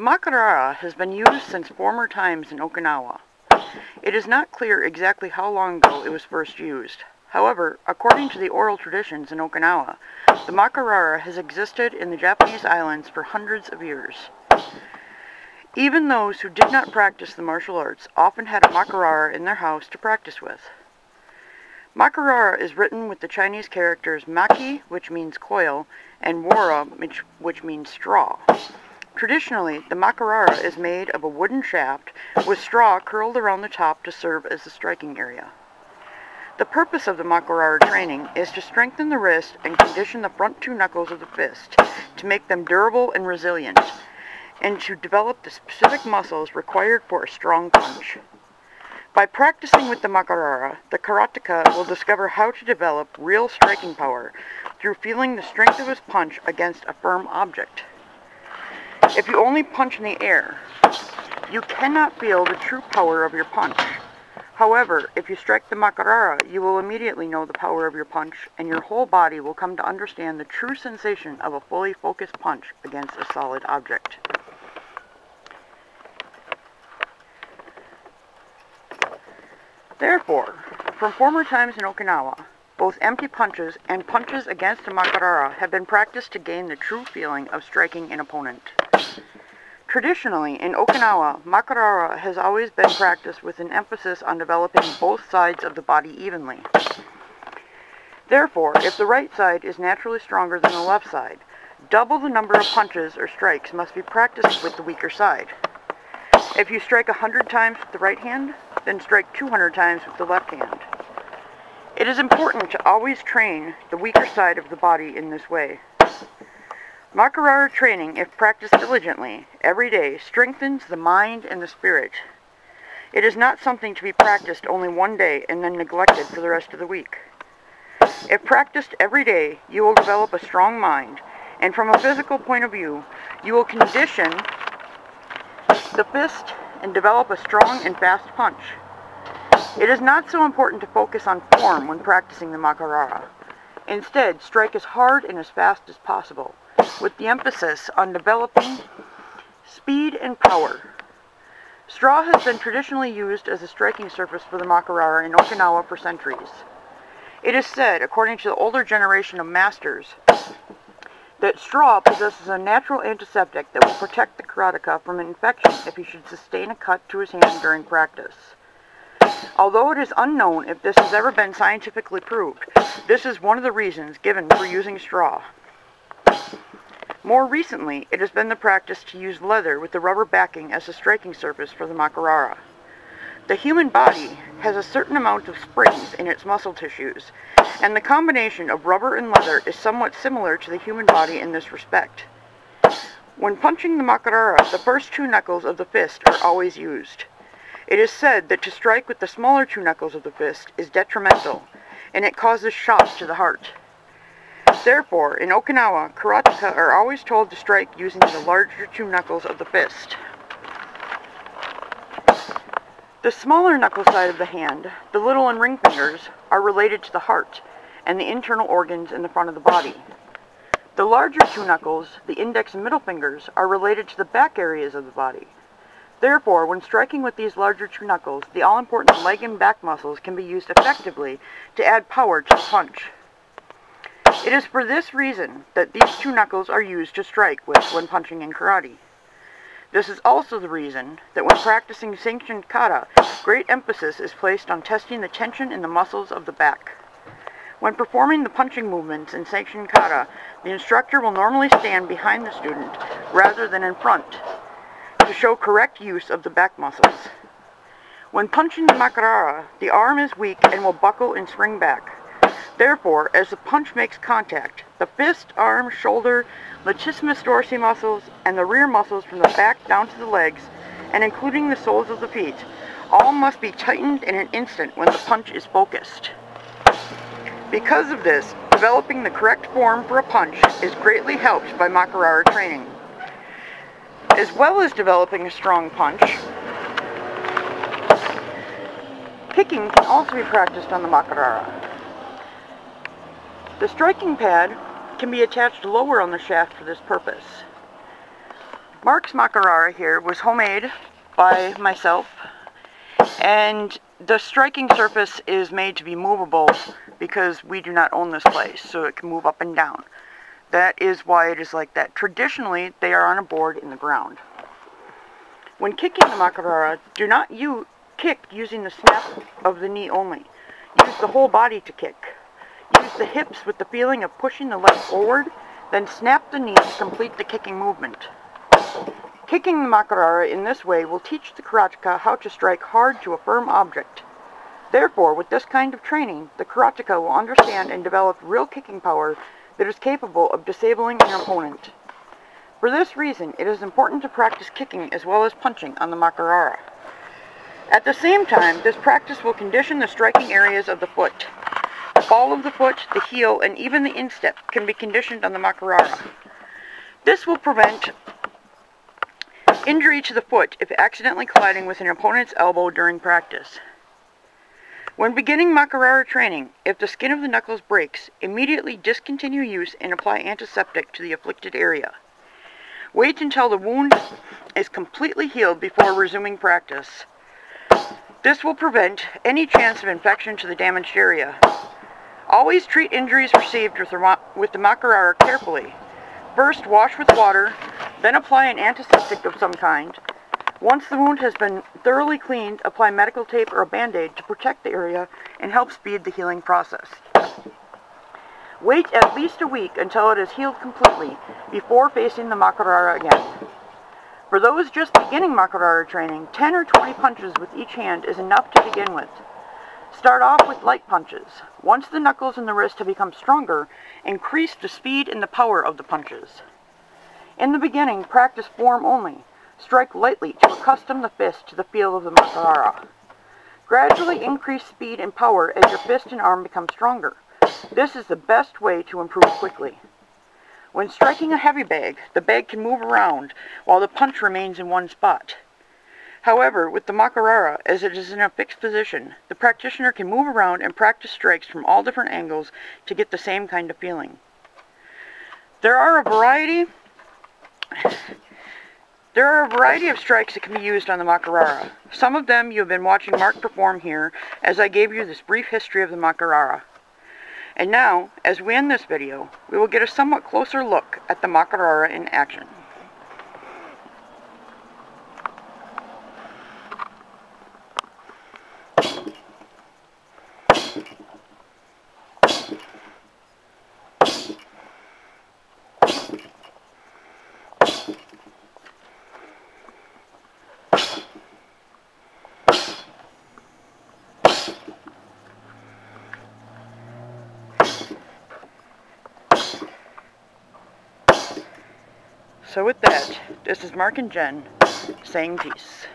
Makiwara has been used since former times in Okinawa. It is not clear exactly how long ago it was first used. However, according to the oral traditions in Okinawa, the Makiwara has existed in the Japanese islands for hundreds of years. Even those who did not practice the martial arts often had a Makiwara in their house to practice with. Makiwara is written with the Chinese characters Maki, which means coil, and Wara, which means straw. Traditionally, the Makiwara is made of a wooden shaft with straw curled around the top to serve as the striking area. The purpose of the Makiwara training is to strengthen the wrist and condition the front two knuckles of the fist to make them durable and resilient, and to develop the specific muscles required for a strong punch. By practicing with the Makiwara, the karateka will discover how to develop real striking power through feeling the strength of his punch against a firm object. If you only punch in the air, you cannot feel the true power of your punch. However, if you strike the Makiwara, you will immediately know the power of your punch, and your whole body will come to understand the true sensation of a fully focused punch against a solid object. Therefore, from former times in Okinawa, both empty punches and punches against the Makiwara have been practiced to gain the true feeling of striking an opponent. Traditionally, in Okinawa, Makiwara has always been practiced with an emphasis on developing both sides of the body evenly. Therefore, if the right side is naturally stronger than the left side, double the number of punches or strikes must be practiced with the weaker side. If you strike 100 times with the right hand, then strike 200 times with the left hand. It is important to always train the weaker side of the body in this way. Makiwara training, if practiced diligently, every day, strengthens the mind and the spirit. It is not something to be practiced only one day and then neglected for the rest of the week. If practiced every day, you will develop a strong mind, and from a physical point of view, you will condition the fist and develop a strong and fast punch. It is not so important to focus on form when practicing the Makiwara. Instead, strike as hard and as fast as possible, with the emphasis on developing speed and power. Straw has been traditionally used as a striking surface for the Makiwara in Okinawa for centuries. It is said, according to the older generation of masters, that straw possesses a natural antiseptic that will protect the karateka from an infection if he should sustain a cut to his hand during practice. Although it is unknown if this has ever been scientifically proved, this is one of the reasons given for using straw. More recently, it has been the practice to use leather with the rubber backing as a striking surface for the Makiwara. The human body has a certain amount of springs in its muscle tissues, and the combination of rubber and leather is somewhat similar to the human body in this respect. When punching the Makiwara, the first two knuckles of the fist are always used. It is said that to strike with the smaller two knuckles of the fist is detrimental, and it causes shock to the heart. Therefore, in Okinawa, karateka are always told to strike using the larger two knuckles of the fist. The smaller knuckle side of the hand, the little and ring fingers, are related to the heart and the internal organs in the front of the body. The larger two knuckles, the index and middle fingers, are related to the back areas of the body. Therefore, when striking with these larger two knuckles, the all-important leg and back muscles can be used effectively to add power to the punch. It is for this reason that these two knuckles are used to strike with when punching in karate. This is also the reason that when practicing sanctioned kata, great emphasis is placed on testing the tension in the muscles of the back. When performing the punching movements in sanctioned kata, the instructor will normally stand behind the student rather than in front to show correct use of the back muscles. When punching the Makiwara, the arm is weak and will buckle and spring back. Therefore, as the punch makes contact, the fist, arm, shoulder, latissimus dorsi muscles, and the rear muscles from the back down to the legs, and including the soles of the feet, all must be tightened in an instant when the punch is focused. Because of this, developing the correct form for a punch is greatly helped by Makiwara training. As well as developing a strong punch, kicking can also be practiced on the Makiwara. The striking pad can be attached lower on the shaft for this purpose. Mark's Makiwara here was homemade by myself, and the striking surface is made to be movable because we do not own this place, so it can move up and down. That is why it is like that. Traditionally, they are on a board in the ground. When kicking the Makiwara, do not kick using the snap of the knee only. Use the whole body to kick. Use the hips with the feeling of pushing the leg forward, then snap the knee to complete the kicking movement. Kicking the Makiwara in this way will teach the karateka how to strike hard to a firm object. Therefore, with this kind of training, the karateka will understand and develop real kicking power that is capable of disabling an opponent. For this reason, it is important to practice kicking as well as punching on the Makiwara. At the same time, this practice will condition the striking areas of the foot. The ball of the foot, the heel, and even the instep can be conditioned on the Makiwara. This will prevent injury to the foot if accidentally colliding with an opponent's elbow during practice. When beginning Makiwara training, if the skin of the knuckles breaks, immediately discontinue use and apply antiseptic to the afflicted area. Wait until the wound is completely healed before resuming practice. This will prevent any chance of infection to the damaged area. Always treat injuries received with the Makiwara carefully. First, wash with water, then apply an antiseptic of some kind. Once the wound has been thoroughly cleaned, apply medical tape or a band-aid to protect the area and help speed the healing process. Wait at least a week until it is healed completely before facing the Makiwara again. For those just beginning Makiwara training, 10 or 20 punches with each hand is enough to begin with. Start off with light punches. Once the knuckles and the wrist have become stronger, increase the speed and the power of the punches. In the beginning, practice form only. Strike lightly to accustom the fist to the feel of the Makiwara. Gradually increase speed and power as your fist and arm become stronger. This is the best way to improve quickly. When striking a heavy bag, the bag can move around while the punch remains in one spot. However, with the Makiwara, as it is in a fixed position, the practitioner can move around and practice strikes from all different angles to get the same kind of feeling. There are a variety of strikes that can be used on the Makiwara. Some of them you have been watching Mark perform here, as I gave you this brief history of the Makiwara. And now, as we end this video, we will get a somewhat closer look at the Makiwara in action. So with that, this is Mark and Jen saying peace.